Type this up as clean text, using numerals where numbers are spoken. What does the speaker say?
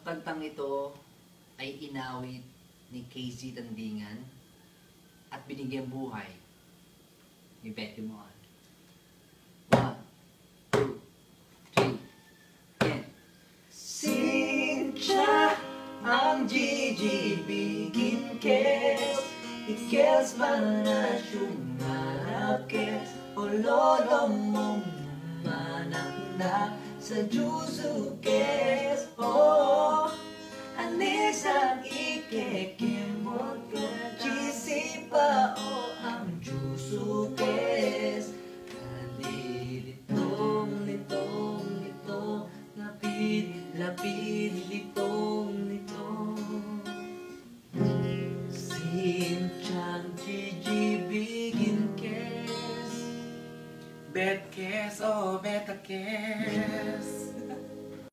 kantang ito ay inawit ni KZ Tandingan at binigyan buhay ni Becky Mon. 1, 2, 3, and Sincha ang Gigi bikin kes ikes mana syumarap kes o lolo mong manak na sa juzu kes o anisan ikekimot ka chisi pa o ang juzu kes kalilitong litong lito lapid lapid litong